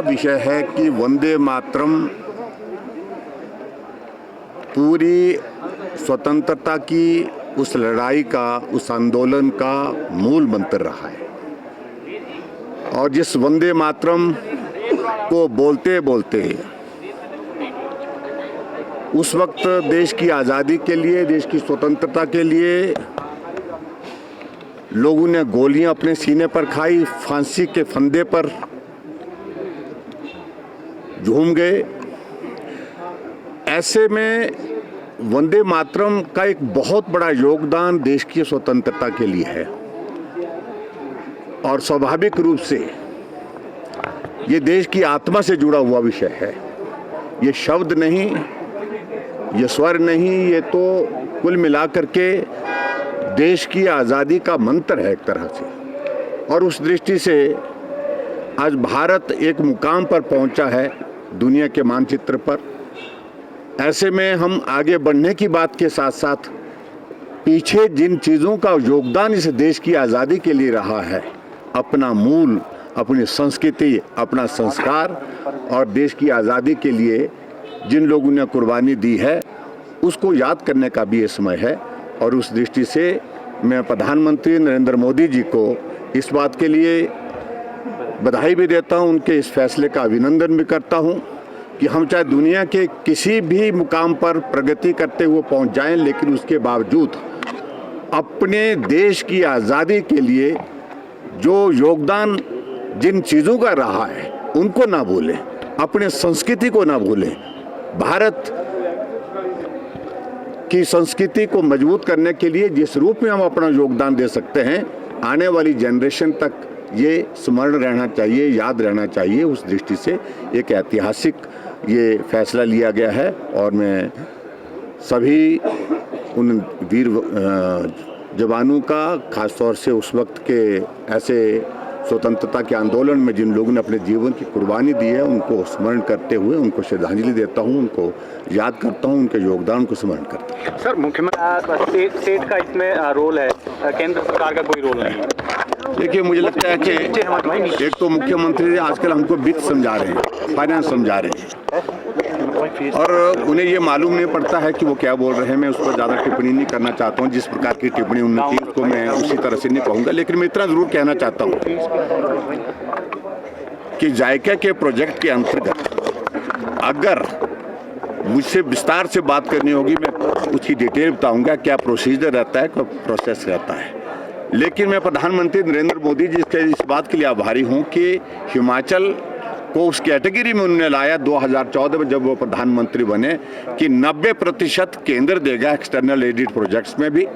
विषय है कि वंदे मातरम पूरी स्वतंत्रता की उस लड़ाई का, उस आंदोलन का मूल मंत्र रहा है। और जिस वंदे मातरम को बोलते बोलते उस वक्त देश की आज़ादी के लिए, देश की स्वतंत्रता के लिए लोगों ने गोलियां अपने सीने पर खाई, फांसी के फंदे पर झूम गए। ऐसे में वंदे मातरम का एक बहुत बड़ा योगदान देश की स्वतंत्रता के लिए है और स्वाभाविक रूप से ये देश की आत्मा से जुड़ा हुआ विषय है। ये शब्द नहीं, ये स्वर नहीं, ये तो कुल मिलाकर के देश की आज़ादी का मंत्र है एक तरह से। और उस दृष्टि से आज भारत एक मुकाम पर पहुंचा है दुनिया के मानचित्र पर। ऐसे में हम आगे बढ़ने की बात के साथ साथ पीछे जिन चीज़ों का योगदान इस देश की आज़ादी के लिए रहा है, अपना मूल, अपनी संस्कृति, अपना संस्कार और देश की आज़ादी के लिए जिन लोगों ने कुर्बानी दी है, उसको याद करने का भी ये समय है। और उस दृष्टि से मैं प्रधानमंत्री नरेंद्र मोदी जी को इस बात के लिए बधाई भी देता हूं, उनके इस फैसले का अभिनंदन भी करता हूं कि हम चाहे दुनिया के किसी भी मुकाम पर प्रगति करते हुए पहुंच जाएं, लेकिन उसके बावजूद अपने देश की आज़ादी के लिए जो योगदान जिन चीज़ों का रहा है उनको ना भूलें, अपने संस्कृति को ना भूलें। भारत की संस्कृति को मजबूत करने के लिए जिस रूप में हम अपना योगदान दे सकते हैं, आने वाली जनरेशन तक ये स्मरण रहना चाहिए, याद रहना चाहिए। उस दृष्टि से एक ऐतिहासिक ये फैसला लिया गया है और मैं सभी उन वीर जवानों का, खासतौर से उस वक्त के ऐसे स्वतंत्रता के आंदोलन में जिन लोगों ने अपने जीवन की कुर्बानी दी है, उनको स्मरण करते हुए उनको श्रद्धांजलि देता हूं, उनको याद करता हूं, उनके योगदान को स्मरण करता हूं। सर, मुख्यमंत्री स्टेट का इसमें रोल है, केंद्र सरकार का कोई रोल नहीं है। देखिए, मुझे लगता है कि एक तो मुख्यमंत्री आजकल हमको वित्त समझा रहे हैं, फाइनेंस समझा रहे हैं और उन्हें ये मालूम नहीं पड़ता है कि वो क्या बोल रहे हैं। मैं उस पर ज़्यादा टिप्पणी नहीं करना चाहता हूँ। जिस प्रकार की टिप्पणी उन्होंने की उसको मैं उसी तरह से नहीं कहूँगा, लेकिन मैं इतना ज़रूर कहना चाहता हूँ कि जायका के प्रोजेक्ट के अंतर्गत अगर मुझसे विस्तार से बात करनी होगी, मैं उसकी डिटेल बताऊँगा, क्या प्रोसीजर रहता है, क्या प्रोसेस रहता है। लेकिन मैं प्रधानमंत्री नरेंद्र मोदी जी के इस बात के लिए आभारी हूँ कि हिमाचल को उस कैटेगरी में उन्होंने लाया 2014 में जब वो प्रधानमंत्री बने कि 90% केंद्र देगा एक्सटर्नल एडेड प्रोजेक्ट्स में भी,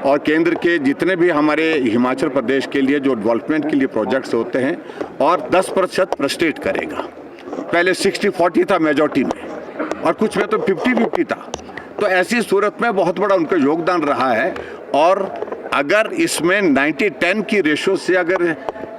और केंद्र के जितने भी हमारे हिमाचल प्रदेश के लिए जो डेवलपमेंट के लिए प्रोजेक्ट्स होते हैं, और 10% स्टेट करेगा। पहले 60-40 था मेजॉरिटी में और कुछ में तो 50-50 था। तो ऐसी सूरत में बहुत बड़ा उनका योगदान रहा है। और अगर इसमें 90-10 की रेशो से अगर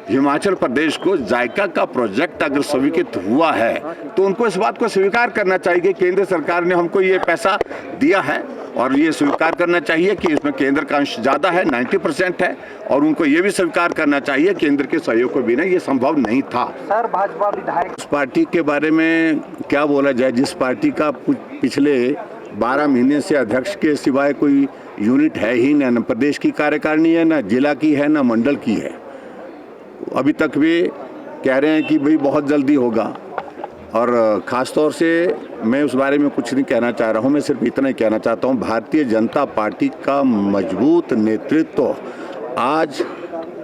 हिमाचल प्रदेश को जायका का प्रोजेक्ट अगर स्वीकृत हुआ है, तो उनको इस बात को स्वीकार करना चाहिए कि केंद्र सरकार ने हमको ये पैसा दिया है, और ये स्वीकार करना चाहिए कि इसमें केंद्र का अंश ज़्यादा है, 90% है, और उनको ये भी स्वीकार करना चाहिए केंद्र के सहयोग के बिना ये संभव नहीं था। सर, भाजपा विधायक उस पार्टी के बारे में क्या बोला जाए, जिस पार्टी का पिछले 12 महीने से अध्यक्ष के सिवाय कोई यूनिट है ही ना, प्रदेश की कार्यकारिणी है, ना जिला की है, ना मंडल की है। अभी तक वे कह रहे हैं कि भाई बहुत जल्दी होगा, और ख़ास तौर से मैं उस बारे में कुछ नहीं कहना चाह रहा हूं। मैं सिर्फ इतना ही कहना चाहता हूं, भारतीय जनता पार्टी का मजबूत नेतृत्व आज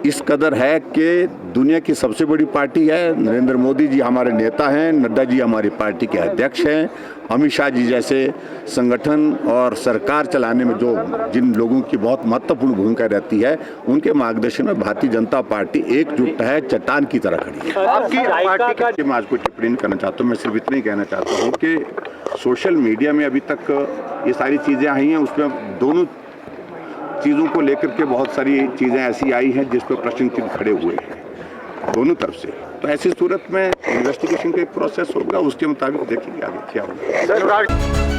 इस कदर है कि दुनिया की सबसे बड़ी पार्टी है। नरेंद्र मोदी जी हमारे नेता हैं, नड्डा जी हमारी पार्टी के अध्यक्ष हैं, अमित शाह जी जैसे संगठन और सरकार चलाने में जो जिन लोगों की बहुत महत्वपूर्ण भूमिका रहती है, उनके मार्गदर्शन में भारतीय जनता पार्टी एकजुट है, चट्टान की तरह खड़ी है। आपकी पार्टी का मैं आज कोई टिप्पणी करना चाहता हूँ, मैं सिर्फ इतना ही कहना चाहता हूँ कि सोशल मीडिया में अभी तक ये सारी चीज़ें आई हैं, उसमें दोनों चीज़ों को लेकर के बहुत सारी चीज़ें ऐसी आई हैं जिस पर प्रश्न चिन्ह खड़े हुए हैं दोनों तरफ से। तो ऐसी सूरत में इन्वेस्टिगेशन का एक प्रोसेस होगा, उसके मुताबिक देखेंगे आगे क्या होगा।